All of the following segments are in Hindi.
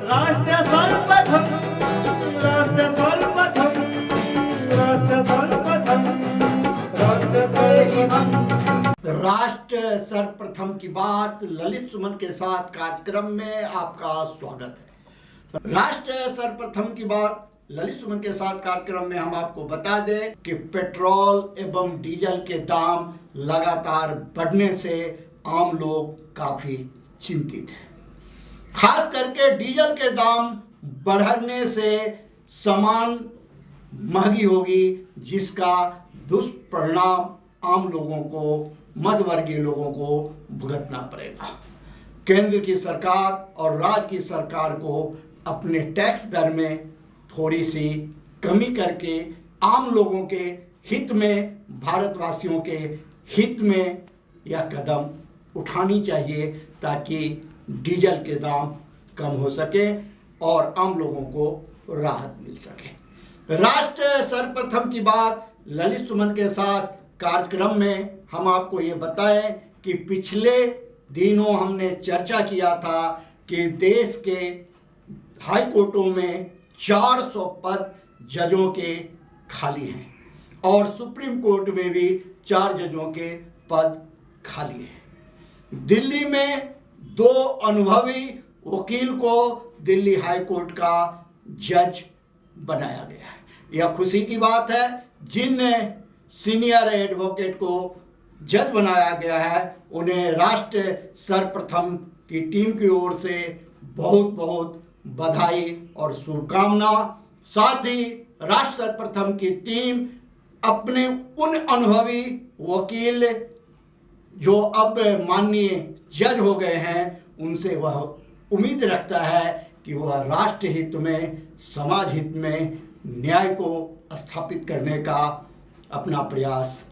राष्ट्र सर्वप्रथम राष्ट्र सर्वप्रथम राष्ट्र सर्वप्रथम राष्ट्र सर्वप्रथम। राष्ट्र सर्वप्रथम की बात ललित सुमन के साथ कार्यक्रम में आपका स्वागत है। राष्ट्र सर्वप्रथम की बात ललित सुमन के साथ कार्यक्रम में हम आपको बता दें कि पेट्रोल एवं डीजल के दाम लगातार बढ़ने से आम लोग काफी चिंतित हैं। खास करके डीजल के दाम बढ़ने से सामान महंगी होगी, जिसका दुष्परिणाम आम लोगों को, मध्यवर्गीय लोगों को भुगतना पड़ेगा। केंद्र की सरकार और राज्य की सरकार को अपने टैक्स दर में थोड़ी सी कमी करके आम लोगों के हित में, भारतवासियों के हित में यह कदम उठानी चाहिए ताकि डीजल के दाम कम हो सके और आम लोगों को राहत मिल सके। राष्ट्र सर्वप्रथम की बात ललित सुमन के साथ कार्यक्रम में हम आपको ये बताएं कि पिछले दिनों हमने चर्चा किया था कि देश के हाई कोर्टों में 400 पद जजों के खाली हैं और सुप्रीम कोर्ट में भी 4 जजों के पद खाली हैं। दिल्ली में 2 अनुभवी वकील को दिल्ली हाई कोर्ट का जज बनाया गया है। यह खुशी की बात है। जिन सीनियर एडवोकेट को जज बनाया गया है उन्हें राष्ट्र सर्वप्रथम की टीम की ओर से बहुत बहुत बधाई और शुभकामना। साथ ही राष्ट्र सर्वप्रथम की टीम अपने उन अनुभवी वकील जो अब माननीय जज हो गए हैं उनसे वह उम्मीद रखता है कि वह राष्ट्र हित में, समाज हित में न्याय को स्थापित करने का अपना प्रयास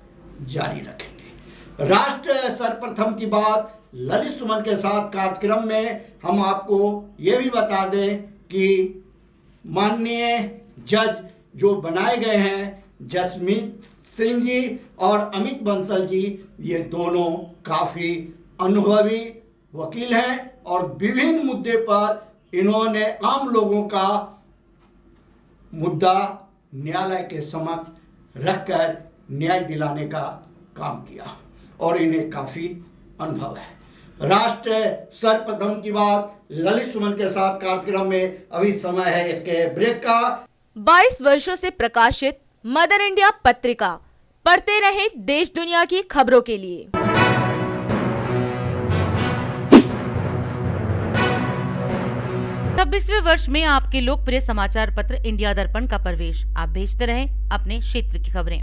जारी रखेंगे। राष्ट्र सर्वप्रथम की बात ललित सुमन के साथ कार्यक्रम में हम आपको ये भी बता दें कि माननीय जज जो बनाए गए हैं, जसमीत सिंह जी और अमित बंसल जी, ये दोनों काफ़ी अनुभवी वकील हैं और विभिन्न मुद्दे पर इन्होंने आम लोगों का मुद्दा न्यायालय के समक्ष रखकर न्याय दिलाने का काम किया और इन्हें काफ़ी अनुभव है। राष्ट्र सर्वप्रथम की बात ललित सुमन के साथ कार्यक्रम में अभी समय है एक ब्रेक का। 22 वर्षों से प्रकाशित मदर इंडिया पत्रिका, पढ़ते रहें देश दुनिया की खबरों के लिए। छब्बीसवें वर्ष में आपके लोकप्रिय समाचार पत्र इंडिया दर्पण का प्रवेश। आप भेजते रहें अपने क्षेत्र की खबरें।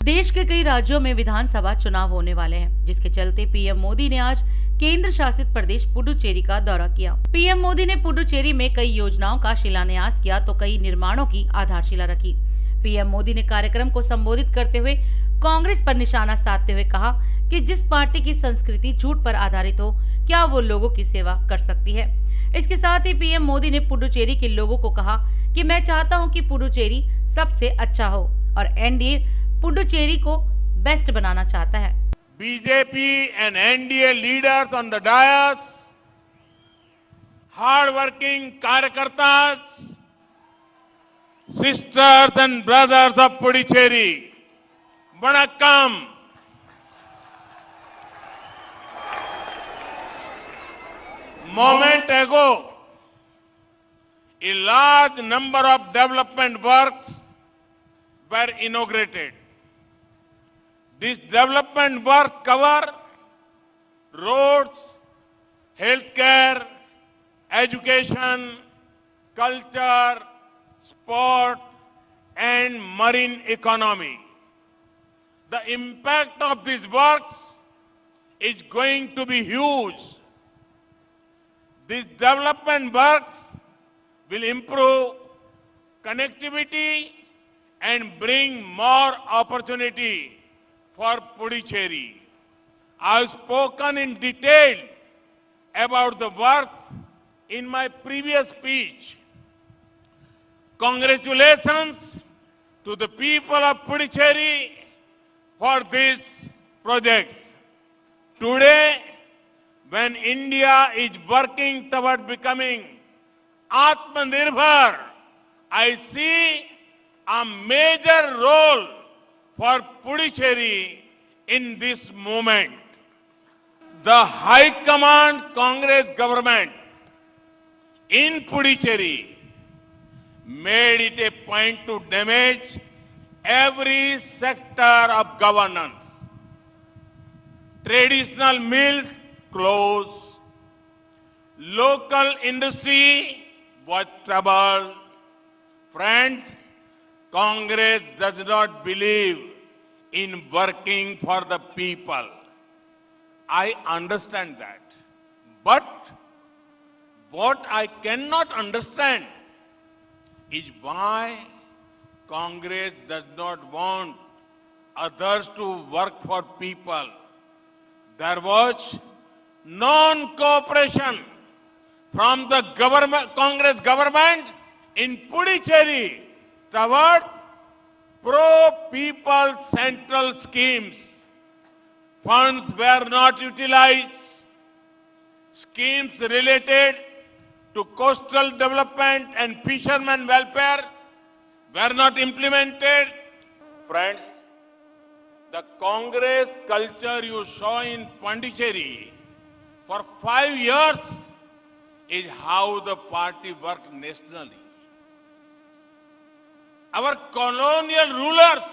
देश के कई राज्यों में विधानसभा चुनाव होने वाले हैं, जिसके चलते पीएम मोदी ने आज केंद्र शासित प्रदेश पुडुचेरी का दौरा किया। पीएम मोदी ने पुडुचेरी में कई योजनाओं का शिलान्यास किया तो कई निर्माणों की आधारशिला रखी। पीएम मोदी ने कार्यक्रम को संबोधित करते हुए कांग्रेस पर निशाना साधते हुए कहा कि जिस पार्टी की संस्कृति झूठ पर आधारित हो, क्या वो लोगों की सेवा कर सकती है। इसके साथ ही पीएम मोदी ने पुडुचेरी के लोगों को कहा कि मैं चाहता हूं कि पुडुचेरी सबसे अच्छा हो और एनडीए पुडुचेरी को बेस्ट बनाना चाहता है। BJP and NDA leaders on the dais, hard-working Karyakartas, sisters and brothers of Puducherry, Vanakkam. Moment ago, a large number of development works were inaugurated. This development work cover roads, healthcare, education, culture, sport, and marine economy. The impact of these works is going to be huge. These development works will improve connectivity and bring more opportunity for Puducherry. I have spoken in detail about the works in my previous speech. Congratulations to the people of Puducherry for this projects. Today, when India is working toward becoming Atmanirbhar, I see a major role for Puducherry in this moment. The High Command Congress government in Puducherry made it a point to damage every sector of governance. Traditional mills closed, local industry was troubled. Friends, Congress does not believe in working for the people. I understand that. But what I cannot understand is why Congress does not want others to work for people. There was non-cooperation from the Congress government in Puducherry towards pro-people central schemes. Funds were not utilized. Schemes related to coastal development and fishermen welfare were not implemented. Friends, the Congress culture you saw in Pondicherry for 5 years is how the party worked nationally. Our colonial rulers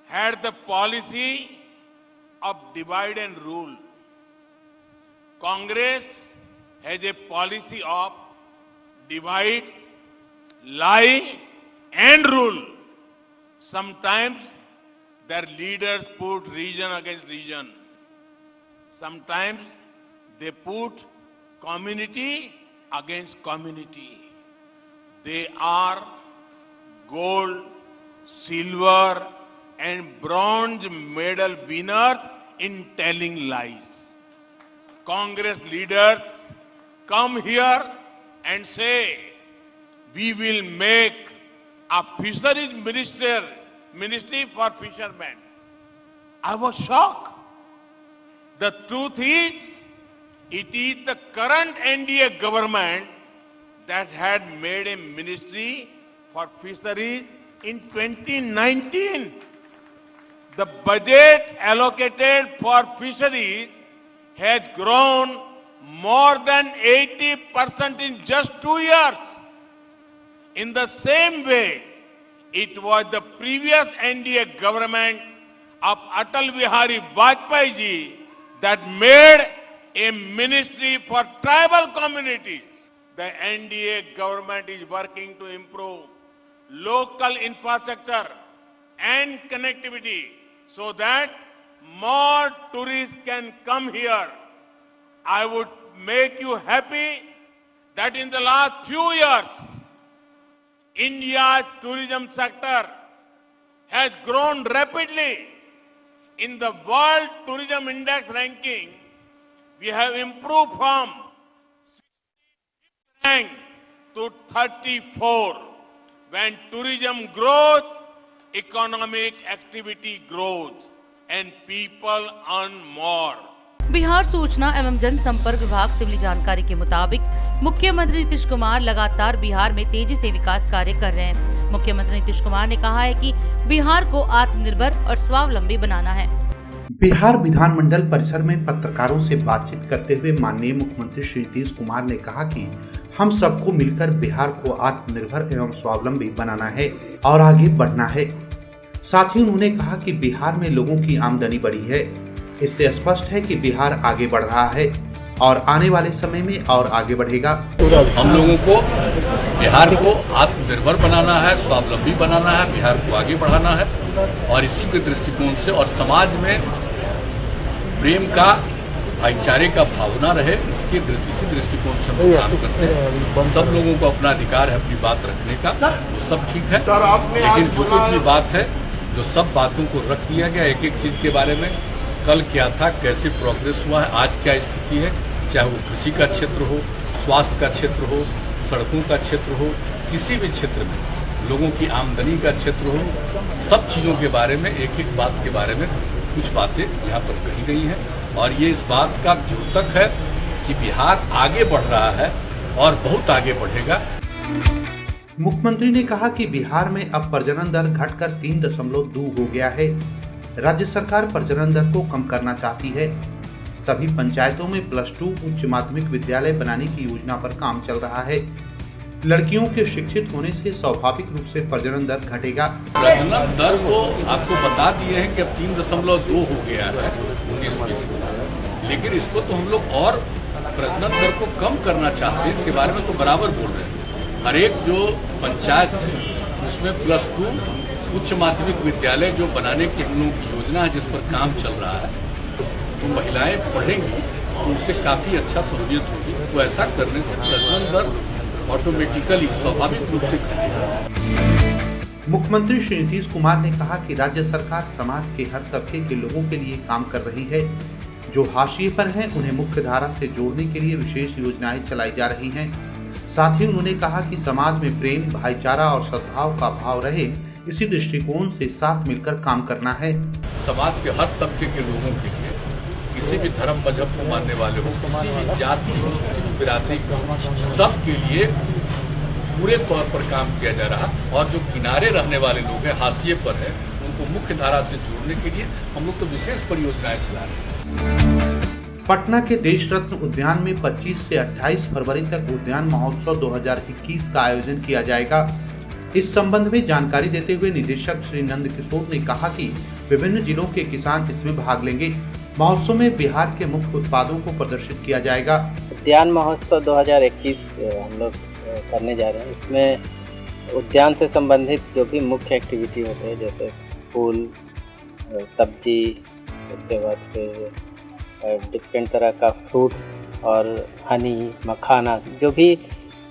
had the policy of divide and rule. Congress has a policy of divide, lie, and rule. Sometimes their leaders put region against region. Sometimes they put community against community. They are gold, silver, and bronze medal winners in telling lies. Congress leaders come here and say, we will make a fisheries ministry for fishermen. I was shocked. The truth is, it is the current NDA government that had made a ministry for fisheries in 2019. The budget allocated for fisheries has grown more than 80% in just 2 years. In the same way, it was the previous NDA government of Atal Bihari Vajpayee ji that made a ministry for tribal communities. The NDA government is working to improve local infrastructure and connectivity so that more tourists can come here. I would make you happy that in the last few years, India's tourism sector has grown rapidly. In the World Tourism Index ranking, we have improved from 65th rank to 34. When tourism grows, economic activity grows and people earn more. Bihar सूचना एवं जनसंपर्क विभाग से मिली जानकारी के मुताबिक मुख्यमंत्री नीतीश कुमार लगातार बिहार में तेजी से विकास कार्य कर रहे हैं। मुख्यमंत्री नीतीश कुमार ने कहा है कि बिहार को आत्मनिर्भर और स्वावलंबी बनाना है। बिहार विधानमंडल परिसर में पत्रकारों से बातचीत करते हुए माननीय मुख्यमंत्री श्री नीतीश कुमार ने कहा कि हम सबको मिलकर बिहार को आत्मनिर्भर एवं स्वावलंबी बनाना है और आगे बढ़ना है। साथ ही उन्होंने कहा कि बिहार में लोगों की आमदनी बढ़ी है। इससे स्पष्ट है कि बिहार आगे बढ़ रहा है और आने वाले समय में और आगे बढ़ेगा। हम लोगों को बिहार को आत्मनिर्भर बनाना है, स्वावलंबी बनाना है, बिहार को आगे बढ़ाना है और इसी के दृष्टिकोण से और समाज में प्रेम का, भाईचारे का भावना रहे, इसी दृष्टिकोण से हम काम करते हैं। सब लोगों को अपना अधिकार है अपनी बात रखने का, वो सब ठीक है, लेकिन जो कुछ भी बात है, जो सब बातों को रख दिया गया, एक एक चीज के बारे में, कल क्या था, कैसे प्रोग्रेस हुआ है, आज क्या स्थिति है, चाहे वो कृषि का क्षेत्र हो, स्वास्थ्य का क्षेत्र हो, सड़कों का क्षेत्र हो, किसी भी क्षेत्र में लोगों की आमदनी का क्षेत्र हो, सब चीज़ों के बारे में, एक एक बात के बारे में कुछ बातें यहाँ पर कही गई हैं और ये इस बात का द्योतक है कि बिहार आगे बढ़ रहा है और बहुत आगे बढ़ेगा। मुख्यमंत्री ने कहा कि बिहार में अब प्रजनन दर घटकर 3.2 हो गया है। राज्य सरकार प्रजनन दर को कम करना चाहती है। सभी पंचायतों में +2 उच्च माध्यमिक विद्यालय बनाने की योजना पर काम चल रहा है। लड़कियों के शिक्षित होने से स्वाभाविक रूप से प्रजनन दर घटेगा। प्रजनन दर को आपको बता दिए हैं कि अब 3.2 हो गया है 19-20 में, लेकिन इसको तो हम लोग और प्रजनन दर को कम करना चाहते हैं। इसके बारे में तो बराबर बोल रहे हैं। हर एक जो पंचायत है उसमें +2 उच्च माध्यमिक विद्यालय जो बनाने की हम लोगों की योजना है, जिस पर काम चल रहा है, तो महिलाएं पढ़ेंगी तो उससे काफ़ी अच्छा सहूलियत होगी। तो ऐसा करने से प्रजनन दर ऑटोमेटिकली स्वाभाविक रूप से घटेगा। मुख्यमंत्री श्री नीतीश कुमार ने कहा कि राज्य सरकार समाज के हर तबके के लोगों के लिए काम कर रही है। जो हाशिए पर हैं उन्हें मुख्य धारा से जोड़ने के लिए विशेष योजनाएं चलाई जा रही हैं। साथ ही उन्होंने कहा कि समाज में प्रेम, भाईचारा और सद्भाव का भाव रहे, इसी दृष्टिकोण से साथ मिलकर काम करना है। समाज के हर तबके के लोगों के लिए, किसी भी धर्म मजहब को मानने वाले हो, किसी भी जाति हो, किसी भी बिरादरी को, सब के लिए पूरे तौर पर काम किया जा रहा। और जो किनारे रहने वाले लोग हैं, हाशिए पर है, उनको मुख्य धारा से जोड़ने के लिए हम लोग तो विशेष परियोजनाएं चला रहे हैं। पटना के देश रत्न उद्यान में 25 से 28 फरवरी तक उद्यान महोत्सव 2021 का आयोजन किया जाएगा। इस संबंध में जानकारी देते हुए निदेशक श्री नंद किशोर ने कहा कि विभिन्न जिलों के किसान इसमें भाग लेंगे। महोत्सव में बिहार के मुख्य उत्पादों को प्रदर्शित किया जाएगा। उद्यान महोत्सव 2021 हम लोग करने जा रहे हैं। इसमें उद्यान से संबंधित जो भी मुख्य एक्टिविटी होते हैं, जैसे फूल, सब्जी, उसके बाद फिर डिफरेंट तरह का फ्रूट्स और हनी, मखाना, जो भी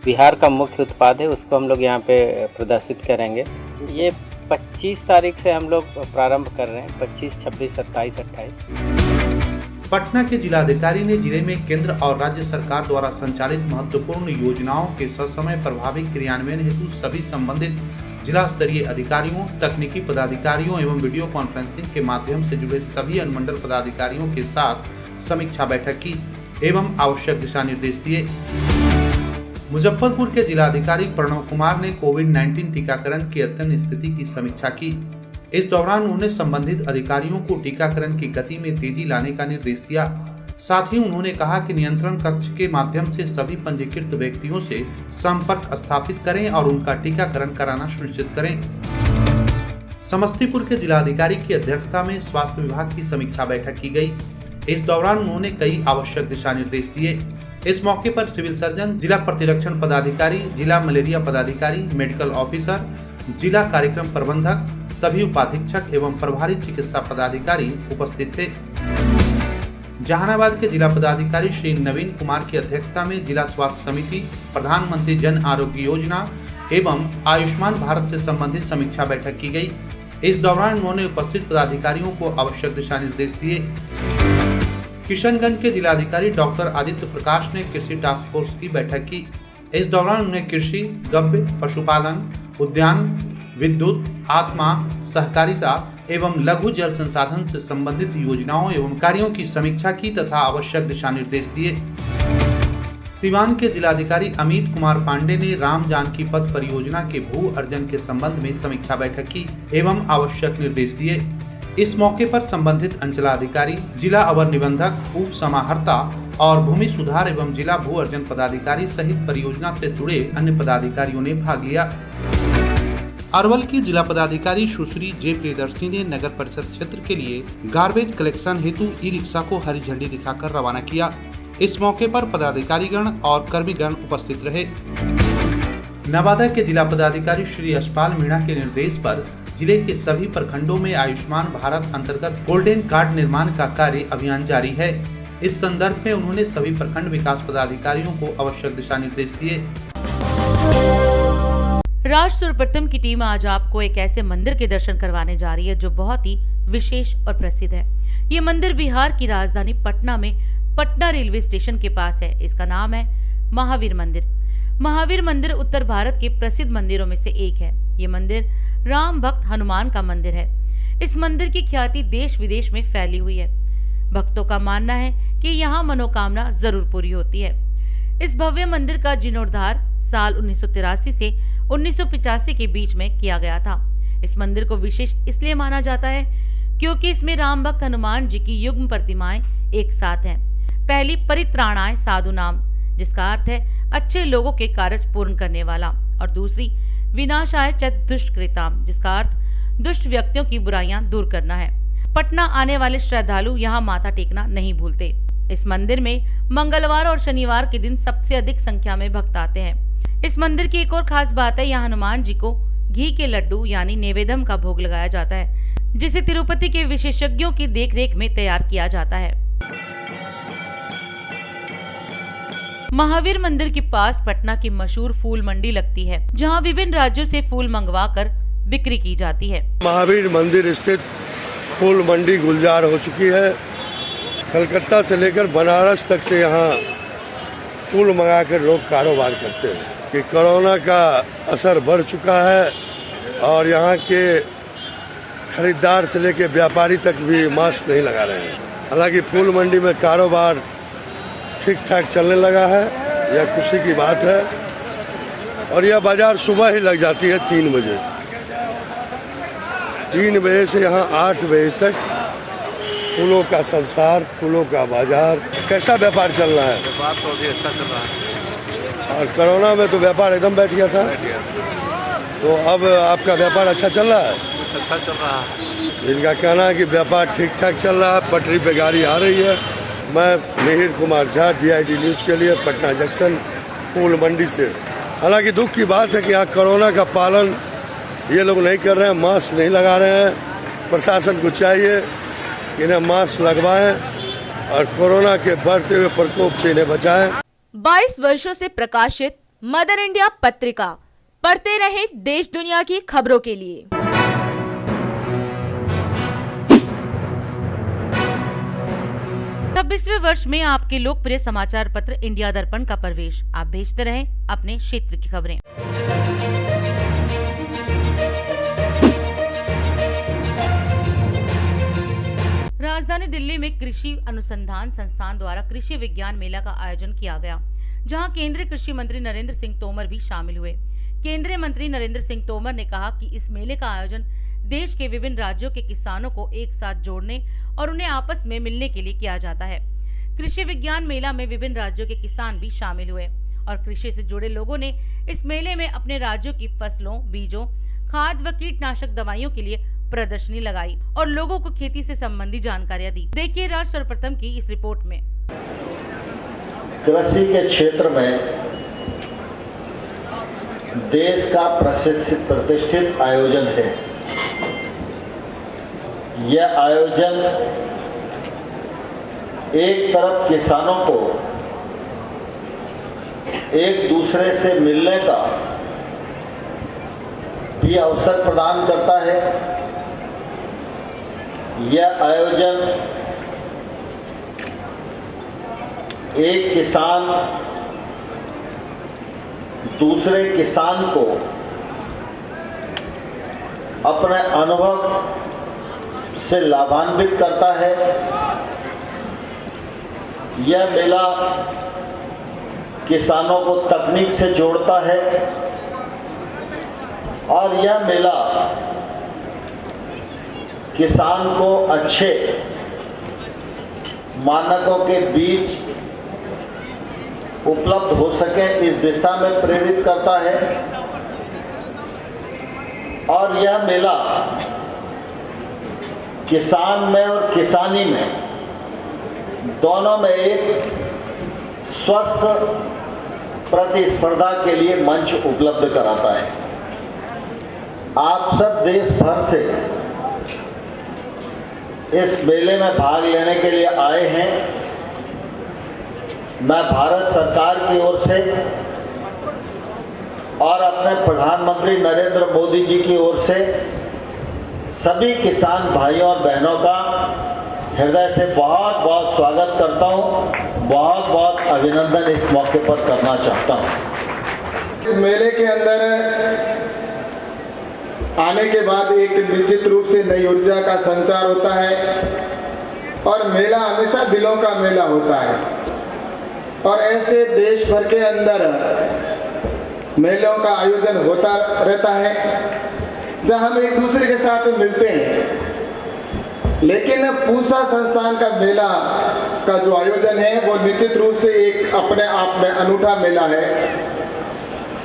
बिहार का मुख्य उत्पाद है उसको हम लोग यहाँ पे प्रदर्शित करेंगे। ये 25 तारीख से हम लोग प्रारंभ कर रहे हैं, 25, 26, 27, 28। पटना के जिलाधिकारी ने जिले में केंद्र और राज्य सरकार द्वारा संचालित महत्वपूर्ण योजनाओं के ससमय प्रभावी क्रियान्वयन हेतु सभी संबंधित जिला स्तरीय अधिकारियों, तकनीकी पदाधिकारियों एवं वीडियो कॉन्फ्रेंसिंग के माध्यम से जुड़े सभी अनुमंडल पदाधिकारियों के साथ समीक्षा बैठक की एवं आवश्यक दिशा निर्देश दिए। मुजफ्फरपुर के जिलाधिकारी प्रणव कुमार ने कोविड-19 टीकाकरण की अद्यतन स्थिति की समीक्षा की। इस दौरान उन्होंने संबंधित अधिकारियों को टीकाकरण की गति में तेजी लाने का निर्देश दिया। साथ ही उन्होंने कहा कि नियंत्रण कक्ष के माध्यम से सभी पंजीकृत व्यक्तियों से संपर्क स्थापित करें और उनका टीकाकरण कराना सुनिश्चित करें। समस्तीपुर के जिलाधिकारी की अध्यक्षता में स्वास्थ्य विभाग की समीक्षा बैठक की गई। इस दौरान उन्होंने कई आवश्यक दिशा निर्देश दिए। इस मौके पर सिविल सर्जन, जिला प्रतिरक्षण पदाधिकारी, जिला मलेरिया पदाधिकारी, मेडिकल ऑफिसर, जिला कार्यक्रम प्रबंधक, सभी उपाधीक्षक एवं प्रभारी चिकित्सा पदाधिकारी उपस्थित थे। जहानाबाद के जिला पदाधिकारी श्री नवीन कुमार की अध्यक्षता में जिला स्वास्थ्य समिति, प्रधानमंत्री जन आरोग्य योजना एवं आयुष्मान भारत से संबंधित समीक्षा बैठक की गई। इस दौरान उन्होंने उपस्थित पदाधिकारियों को आवश्यक दिशा निर्देश दिए। किशनगंज के जिलाधिकारी डॉक्टर आदित्य प्रकाश ने कृषि टास्क फोर्स की बैठक की। इस दौरान उन्हें कृषि, गव्य, पशुपालन, उद्यान, विद्युत, आत्मा, सहकारिता एवं लघु जल संसाधन से संबंधित योजनाओं एवं कार्यों की समीक्षा की तथा आवश्यक दिशा निर्देश दिए। सिवान के जिलाधिकारी अमित कुमार पांडे ने राम जानकी पथ परियोजना के भू अर्जन के संबंध में समीक्षा बैठक की एवं आवश्यक निर्देश दिए। इस मौके पर संबंधित अंचलाधिकारी, जिला अवर निबंधक, उप समाहर्ता और भूमि सुधार एवं जिला भू अर्जन पदाधिकारी सहित परियोजना से जुड़े अन्य पदाधिकारियों ने भाग लिया। अरवल की जिला पदाधिकारी सुश्री जे प्रियदर्शनी ने नगर परिषद क्षेत्र के लिए गार्बेज कलेक्शन हेतु ई रिक्शा को हरी झंडी दिखाकर रवाना किया। इस मौके पर पदाधिकारीगण और कर्मीगण उपस्थित रहे। नवादा के जिला पदाधिकारी श्री यशपाल मीणा के निर्देश पर जिले के सभी प्रखंडों में आयुष्मान भारत अंतर्गत गोल्डन कार्ड निर्माण का कार्य अभियान जारी है। इस संदर्भ में उन्होंने सभी प्रखंड विकास पदाधिकारियों को आवश्यक दिशा निर्देश दिए। राष्ट्र सर्वप्रथम की टीम आज आपको एक ऐसे मंदिर के दर्शन करवाने जा रही है जो बहुत ही विशेष और प्रसिद्ध है। ये मंदिर बिहार की राजधानी पटना में पटना रेलवे स्टेशन के पास है। इसका नाम है महावीर मंदिर। महावीर मंदिर उत्तर भारत के प्रसिद्ध मंदिरों में से एक है। ये मंदिर राम भक्त हनुमान का मंदिर है। इस मंदिर की ख्याति देश विदेश में फैली हुई है। भक्तों का मानना है कि यहाँ मनोकामना जरूर पूरी होती है। इस भव्य मंदिर का जीर्णोद्धार साल 1983 से 1985 के बीच में किया गया था। इस मंदिर को विशेष इसलिए माना जाता है क्योंकि इसमें राम भक्त हनुमान जी की युग्म प्रतिमाएं एक साथ हैं। पहली परित्राणाय साधु नाम, जिसका अर्थ है अच्छे लोगों के कार्य पूर्ण करने वाला, और दूसरी विनाशाय च दुष्कृताम, जिसका अर्थ दुष्ट व्यक्तियों की बुराइयां दूर करना है। पटना आने वाले श्रद्धालु यहाँ माथा टेकना नहीं भूलते। इस मंदिर में मंगलवार और शनिवार के दिन सबसे अधिक संख्या में भक्त आते हैं। इस मंदिर की एक और खास बात है, यहाँ हनुमान जी को घी के लड्डू यानी नैवेद्यम का भोग लगाया जाता है, जिसे तिरुपति के विशेषज्ञों की देखरेख में तैयार किया जाता है। महावीर मंदिर के पास पटना की मशहूर फूल मंडी लगती है, जहां विभिन्न राज्यों से फूल मंगवाकर बिक्री की जाती है। महावीर मंदिर स्थित फूल मंडी गुलजार हो चुकी है। कलकत्ता से लेकर बनारस तक से यहाँ फूल मंगाकर लोग कारोबार करते हैं कि कोरोना का असर बढ़ चुका है और यहाँ के खरीदार से लेकर व्यापारी तक भी मास्क नहीं लगा रहे हैं। हालांकि फूल मंडी में कारोबार ठीक ठाक चलने लगा है, यह खुशी की बात है। और यह बाजार सुबह ही लग जाती है 3 बजे। 3 बजे से यहाँ 8 बजे तक फूलों का संसार, फूलों का बाजार। कैसा व्यापार चल रहा है? व्यापार तो अभी अच्छा चल रहा है। और कोरोना में तो व्यापार एकदम बैठ गया था, तो अब आपका व्यापार अच्छा चल रहा है? कुछ अच्छा चल रहा है। इनका कहना है कि व्यापार ठीक ठाक चल रहा है, पटरी पे गाड़ी आ रही है। मैं मिहिर कुमार झा, DID न्यूज के लिए, पटना जंक्शन फूल मंडी से। हालांकि दुख की बात है कि यहाँ कोरोना का पालन ये लोग नहीं कर रहे हैं, मास्क नहीं लगा रहे हैं। प्रशासन को चाहिए कि इन्हें मास्क लगवाएं और कोरोना के बढ़ते हुए प्रकोप से इन्हें बचाएं। 22 वर्षों से प्रकाशित मदर इंडिया पत्रिका, पढ़ते रहें देश दुनिया की खबरों के लिए। 26वें वर्ष में आपके लोकप्रिय समाचार पत्र इंडिया दर्पण का प्रवेश। आप भेजते रहें अपने क्षेत्र की खबरें। राजधानी दिल्ली में कृषि अनुसंधान संस्थान द्वारा कृषि विज्ञान मेला का आयोजन किया गया, जहां केंद्रीय कृषि मंत्री नरेंद्र सिंह तोमर भी शामिल हुए। केंद्रीय मंत्री नरेंद्र सिंह तोमर ने कहा कि इस मेले का आयोजन देश के विभिन्न राज्यों के किसानों को एक साथ जोड़ने और उन्हें आपस में मिलने के लिए किया जाता है। कृषि विज्ञान मेला में विभिन्न राज्यों के किसान भी शामिल हुए और कृषि से जुड़े लोगों ने इस मेले में अपने राज्यों की फसलों, बीजों, खाद व कीटनाशक दवाइयों के लिए प्रदर्शनी लगाई और लोगों को खेती से संबंधी जानकारियां दी। देखिए राष्ट्र सर्वप्रथम की इस रिपोर्ट में। कृषि के क्षेत्र में देश का प्रतिष्ठित आयोजन है। यह आयोजन एक तरफ किसानों को एक दूसरे से मिलने का भी अवसर प्रदान करता है। यह आयोजन एक किसान दूसरे किसान को अपने अनुभव से लाभान्वित करता है। यह मेला किसानों को तकनीक से जोड़ता है और यह मेला किसान को अच्छे मानकों के बीच उपलब्ध हो सके इस दिशा में प्रेरित करता है। और यह मेला किसान में और किसानी में दोनों में एक स्वस्थ प्रतिस्पर्धा के लिए मंच उपलब्ध कराता है। आप सब देश भर से इस मेले में भाग लेने के लिए आए हैं। मैं भारत सरकार की ओर से और अपने प्रधानमंत्री नरेंद्र मोदी जी की ओर से सभी किसान भाइयों और बहनों का हृदय से बहुत बहुत स्वागत करता हूं। बहुत बहुत अभिनंदन इस मौके पर करना चाहता हूं। इस मेले के अंदर आने के बाद एक निश्चित रूप से नई ऊर्जा का संचार होता है और मेला हमेशा दिलों का मेला होता है। और ऐसे देश भर के अंदर मेलों का आयोजन होता रहता है जहां हम एक दूसरे के साथ मिलते हैं। लेकिन पूसा संस्थान का मेला का जो आयोजन है वो निश्चित रूप से एक अपने आप में अनूठा मेला है।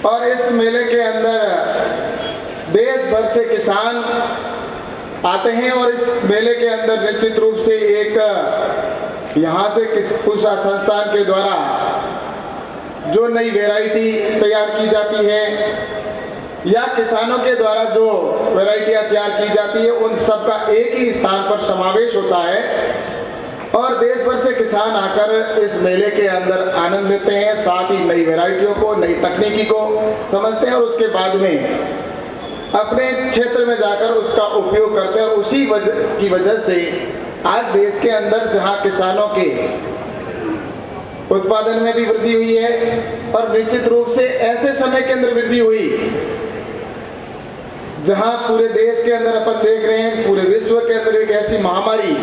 और इस मेले के अंदर देश भर से किसान आते हैं और इस मेले के अंदर निश्चित रूप से एक यहाँ से पूसा संस्थान के द्वारा जो नई वैरायटी तैयार की जाती है या किसानों के द्वारा जो वैरायटियाँ तैयार की जाती है उन सब का एक ही स्थान पर समावेश होता है और देश भर से किसान आकर इस मेले के अंदर आनंद लेते हैं, साथ ही नई वैरायटियों को, नई तकनीकी को समझते हैं और उसके बाद में अपने क्षेत्र में जाकर उसका उपयोग करते हैं। और उसी की वजह से आज देश के अंदर जहां किसानों के उत्पादन में भी वृद्धि हुई है और निश्चित रूप से ऐसे समय के अंदर वृद्धि हुई जहां पूरे देश के अंदर अपन देख रहे हैं, पूरे विश्व के अंदर एक ऐसी महामारी,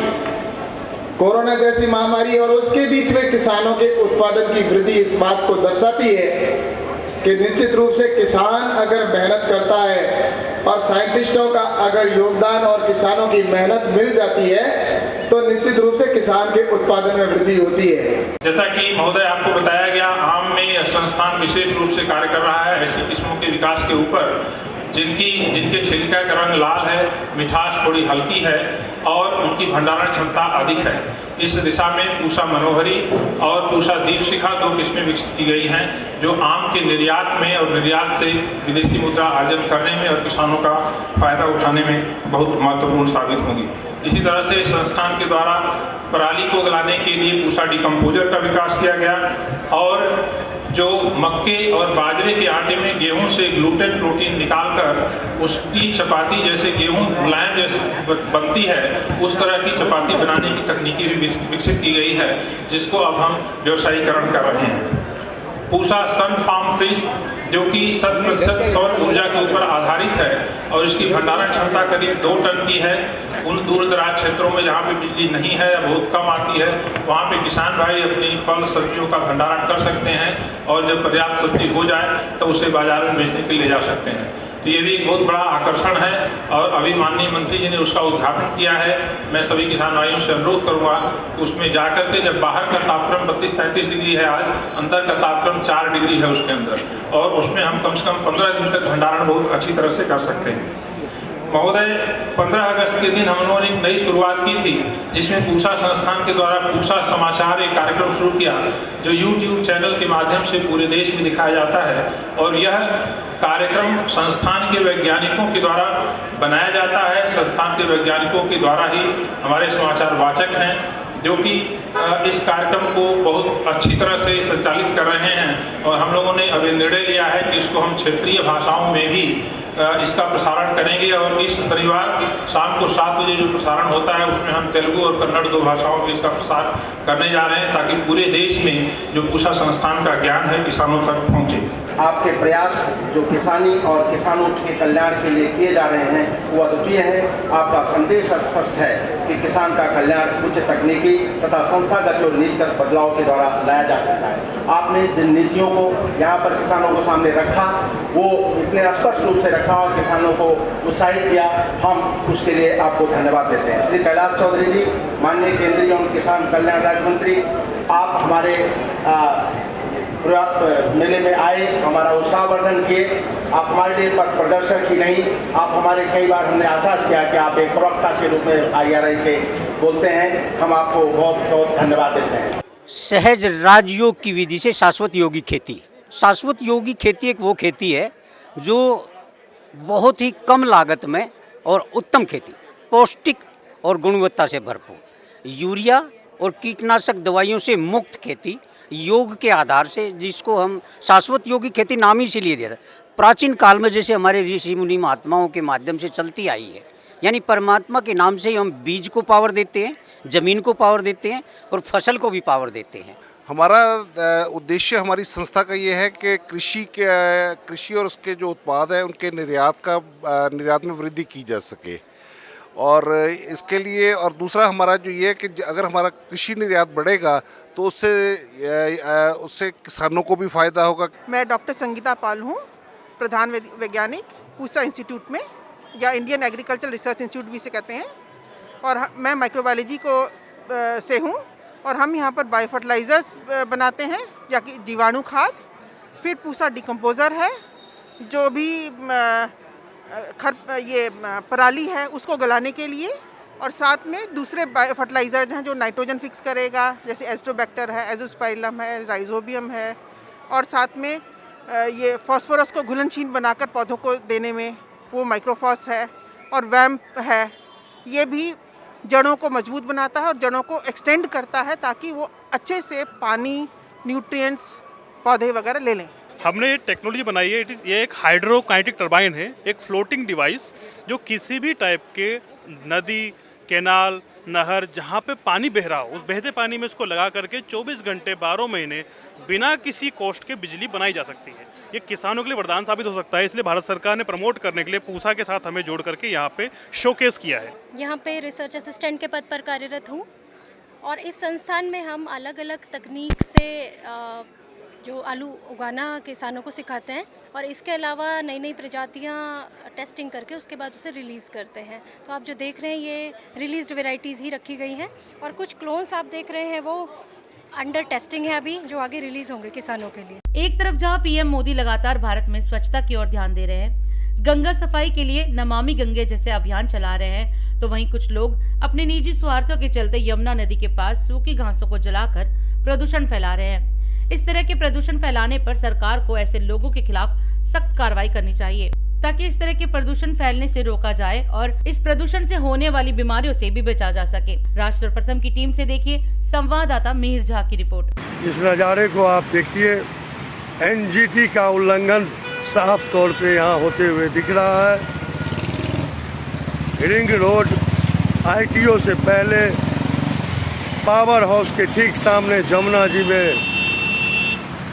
कोरोना जैसी महामारी, और उसके बीच में किसानों के उत्पादन की वृद्धि इस बात को दर्शाती है कि निश्चित रूप से किसान अगर मेहनत करता है और साइंटिस्टों का अगर योगदान और किसानों की मेहनत मिल जाती है तो निश्चित रूप से किसान के उत्पादन में वृद्धि होती है। जैसा कि महोदय आपको बताया गया, आम में यह संस्थान विशेष रूप से कार्य कर रहा है ऐसी किस्मों के विकास के ऊपर जिनके छिलका का रंग लाल है, मिठास थोड़ी हल्की है और उनकी भंडारण क्षमता अधिक है। इस दिशा में पूसा मनोहरी और पूसा दीपशिखा 2 किस्में विकसित की गई हैं जो आम के निर्यात में और निर्यात से विदेशी मुद्रा अर्जन करने में और किसानों का फायदा उठाने में बहुत महत्वपूर्ण साबित होंगी। इसी तरह से संस्थान के द्वारा पराली को गलाने के लिए पूसा डिकम्पोजर का विकास किया गया और जो मक्के और बाजरे के आटे में गेहूं से ग्लूटेन प्रोटीन निकालकर उसकी चपाती जैसे गेहूं मुलायम जैसे बनती है उस तरह की चपाती बनाने की तकनीकी भी विकसित की गई है जिसको अब हम व्यवसायीकरण कर रहे हैं। पूसा सन फार्म फ्रिज जो कि 100% सौर ऊर्जा के ऊपर आधारित है और इसकी भंडारण क्षमता करीब 2 टन की है। उन दूर दराज क्षेत्रों में जहाँ पे बिजली नहीं है या बहुत कम आती है वहाँ पे किसान भाई अपनी फल सब्जियों का भंडारण कर सकते हैं और जब पर्याप्त सब्जी हो जाए तो उसे बाजार में बेचने के लिए ले जा सकते हैं। तो ये भी एक बहुत बड़ा आकर्षण है और अभी माननीय मंत्री जी ने उसका उद्घाटन किया है। मैं सभी किसान भाइयों से अनुरोध करूँगा कि उसमें जाकर के, जब बाहर का तापक्रम 32-33 डिग्री है आज, अंदर का तापक्रम 4 डिग्री है उसके अंदर, और उसमें हम कम से कम 15 दिन तक भंडारण बहुत अच्छी तरह से कर सकते हैं। महोदय, 15 अगस्त के दिन हम लोगों ने एक नई शुरुआत की थी जिसमें पूसा संस्थान के द्वारा पूसा समाचार एक कार्यक्रम शुरू किया जो YouTube चैनल के माध्यम से पूरे देश में दिखाया जाता है और यह कार्यक्रम संस्थान के वैज्ञानिकों के द्वारा बनाया जाता है। संस्थान के वैज्ञानिकों के द्वारा ही हमारे समाचार वाचक हैं जो कि इस कार्यक्रम को बहुत अच्छी तरह से संचालित कर रहे हैं और हम लोगों ने अभी निर्णय लिया है कि इसको हम क्षेत्रीय भाषाओं में भी इसका प्रसारण करेंगे और इस शनिवार शाम को 7 बजे जो प्रसारण होता है उसमें हम तेलुगु और कन्नड़ 2 भाषाओं में इसका प्रसार करने जा रहे हैं ताकि पूरे देश में जो पूसा संस्थान का ज्ञान है किसानों तक पहुँचे। आपके प्रयास जो किसानी और किसानों के कल्याण के लिए किए जा रहे हैं वो अद्वितीय है। आपका संदेश स्पष्ट है कि किसान का कल्याण उच्च तकनीकी तथा संस्थागत और नीतिगत बदलाव के द्वारा लाया जा सकता है। आपने जिन नीतियों को यहाँ पर किसानों को सामने रखा वो इतने स्पष्ट रूप से रखा और किसानों को उत्साहित किया, हम उसके लिए आपको धन्यवाद देते हैं। श्री कैलाश चौधरी जी, माननीय केंद्रीय एवं किसान कल्याण राज्य मंत्री, आप हमारे मेले में आए, हमारा उत्साहवर्धन किए। आप हमारे लिए पथ प्रदर्शक ही नहीं, आप हमारे कई बार हमने आश्वास किया कि आप एक प्रवक्ता के रूप में IRI के बोलते हैं। हम आपको बहुत बहुत धन्यवाद देते हैं। सहज राजयोग की विधि से शाश्वत योगी खेती। शाश्वत योगी खेती एक वो खेती है जो बहुत ही कम लागत में और उत्तम खेती, पौष्टिक और गुणवत्ता से भरपूर, यूरिया और कीटनाशक दवाइयों से मुक्त खेती, योग के आधार से, जिसको हम शाश्वत योगी खेती नाम ही इसीलिए दे रहे हैं। प्राचीन काल में जैसे हमारे ऋषि मुनि महात्माओं के माध्यम से चलती आई है, यानी परमात्मा के नाम से ही हम बीज को पावर देते हैं, ज़मीन को पावर देते हैं और फसल को भी पावर देते हैं। हमारा उद्देश्य हमारी संस्था का ये है कि कृषि और उसके जो उत्पाद हैं उनके निर्यात में वृद्धि की जा सके, और इसके लिए और दूसरा हमारा जो ये है कि अगर हमारा कृषि निर्यात बढ़ेगा तो उससे किसानों को भी फायदा होगा। मैं डॉक्टर संगीता पाल हूँ, प्रधान वैज्ञानिक पूसा इंस्टीट्यूट में, या इंडियन एग्रीकल्चर रिसर्च इंस्टीट्यूट भी इसे कहते हैं, और मैं माइक्रोबायोलॉजी से हूँ। और हम यहाँ पर बायो फर्टिलाइजर्स बनाते हैं, या कि जीवाणु खाद, फिर पूसा डिकम्पोज़र है जो भी पराली है उसको गलाने के लिए, और साथ में दूसरे बायो फर्टिलाइजर्स हैं जो नाइट्रोजन फिक्स करेगा, जैसे एस्ट्रोबैक्टर है, एजोस्पाइरलम है, राइजोबियम है, और साथ में ये फास्फोरस को घुलनशील बनाकर पौधों को देने में वो माइक्रोफॉस है, और वैम्प है, ये भी जड़ों को मजबूत बनाता है और जड़ों को एक्सटेंड करता है ताकि वो अच्छे से पानी, न्यूट्रिएंट्स, पौधे वगैरह ले लें। हमने टेक्नोलॉजी बनाई है, ये एक हाइड्रोकाइनेटिक टरबाइन है, एक फ्लोटिंग डिवाइस जो किसी भी टाइप के नदी, कैनाल, नहर जहाँ पे पानी बह रहा हो उस बहते पानी में इसको लगा करके 24 घंटे 12 महीने बिना किसी कॉस्ट के बिजली बनाई जा सकती है। ये किसानों के लिए वरदान साबित हो सकता है, इसलिए भारत सरकार ने प्रमोट करने के लिए पूसा के साथ हमें जोड़ करके यहाँ पे शोकेस किया है। यहाँ पे रिसर्च असिस्टेंट के पद पर कार्यरत हूँ, और इस संस्थान में हम अलग अलग तकनीक से जो आलू उगाना किसानों को सिखाते हैं, और इसके अलावा नई नई प्रजातियाँ टेस्टिंग करके उसके बाद उसे रिलीज़ करते हैं। तो आप जो देख रहे हैं ये रिलीज्ड वेराइटीज़ ही रखी गई हैं, और कुछ क्लोन्स आप देख रहे हैं वो अंडर टेस्टिंग है अभी, जो आगे रिलीज होंगे किसानों के लिए। एक तरफ जहां पीएम मोदी लगातार भारत में स्वच्छता की ओर ध्यान दे रहे हैं, गंगा सफाई के लिए नमामि गंगे जैसे अभियान चला रहे हैं, तो वहीं कुछ लोग अपने निजी स्वार्थों के चलते यमुना नदी के पास सूखी घासों को जलाकर प्रदूषण फैला रहे हैं। इस तरह के प्रदूषण फैलाने पर सरकार को ऐसे लोगों के खिलाफ सख्त कार्रवाई करनी चाहिए, ताकि इस तरह के प्रदूषण फैलने से रोका जाए और इस प्रदूषण से होने वाली बीमारियों से भी बचा जा सके। राष्ट्र प्रथम की टीम से देखिए संवाददाता मिहिर झा की रिपोर्ट। इस नज़ारे को आप देखिए, एनजीटी का उल्लंघन साफ तौर पे यहाँ होते हुए दिख रहा है। रिंग रोड आईटीओ से पहले पावर हाउस के ठीक सामने जमुना जी में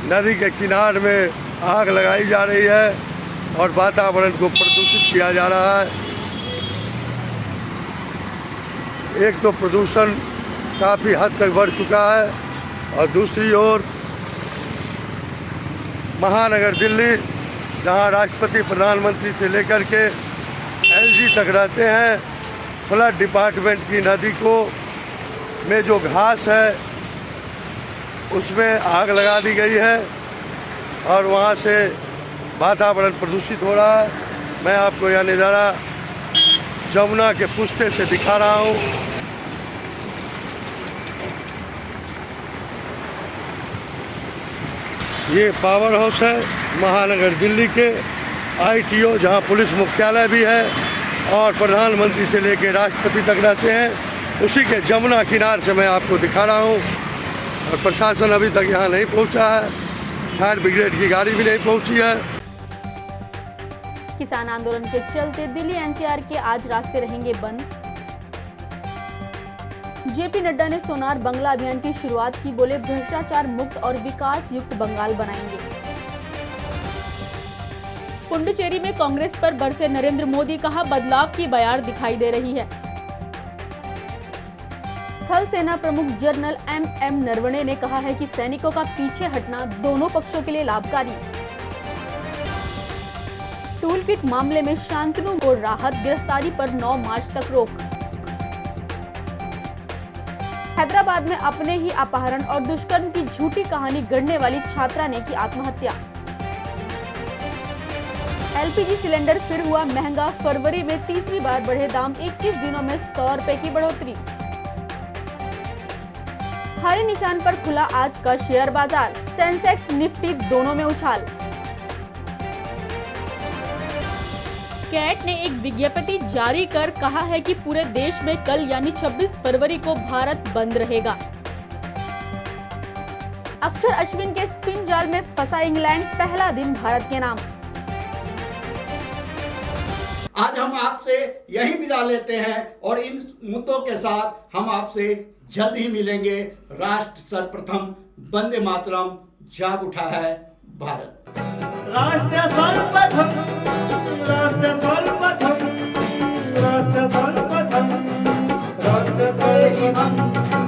नदी के किनारे में आग लगाई जा रही है और वातावरण को प्रदूषित किया जा रहा है। एक तो प्रदूषण काफ़ी हद तक बढ़ चुका है, और दूसरी ओर महानगर दिल्ली, जहां राष्ट्रपति प्रधानमंत्री से लेकर के एलजी तक रहते हैं, फ्लड डिपार्टमेंट की नदी को में जो घास है उसमें आग लगा दी गई है और वहां से वातावरण प्रदूषित हो रहा है। मैं आपको यह नज़ारा जमुना के पुश्ते से दिखा रहा हूँ। ये पावर हाउस है महानगर दिल्ली के आईटीओ, जहाँ पुलिस मुख्यालय भी है और प्रधानमंत्री से लेकर राष्ट्रपति तक रहते हैं। उसी के जमुना किनारे से मैं आपको दिखा रहा हूँ, और प्रशासन अभी तक यहाँ नहीं पहुँचा है, फायर ब्रिगेड की गाड़ी भी नहीं पहुँची है। किसान आंदोलन के चलते दिल्ली एनसीआर के आज रास्ते रहेंगे बंद। जेपी नड्डा ने सोनार बंगला अभियान की शुरुआत की, बोले भ्रष्टाचार मुक्त और विकास युक्त बंगाल बनाएंगे। पुडुचेरी में कांग्रेस पर बरसे नरेंद्र मोदी, कहा बदलाव की बयार दिखाई दे रही है। थल सेना प्रमुख जनरल एम नरवणे ने कहा है कि सैनिकों का पीछे हटना दोनों पक्षों के लिए लाभकारी। टूल किट मामले में शांतनु को राहत, गिरफ्तारी पर 9 मार्च तक रोक। हैदराबाद में अपने ही अपहरण और दुष्कर्म की झूठी कहानी गढ़ने वाली छात्रा ने की आत्महत्या। एलपीजी सिलेंडर फिर हुआ महंगा, फरवरी में तीसरी बार बढ़े दाम, 21 दिनों में 100 रुपए की बढ़ोतरी। हरे निशान पर खुला आज का शेयर बाजार, सेंसेक्स निफ्टी दोनों में उछाल। कैट ने एक विज्ञप्ति जारी कर कहा है कि पूरे देश में कल यानी 26 फरवरी को भारत बंद रहेगा। अक्षर अश्विन के स्पिन जाल में फंसा इंग्लैंड, पहला दिन भारत के नाम। आज हम आपसे यही विदा लेते हैं और इन मुद्दों के साथ हम आपसे जल्द ही मिलेंगे। राष्ट्र सर्वप्रथम, वंदे मातरम, जाग उठा है भारत। राष्ट्र सर्वप्रथम, राष्ट्र सर्वप्रथम, राष्ट्र सर्वप्रथम, राष्ट्र सर्वप्रथम।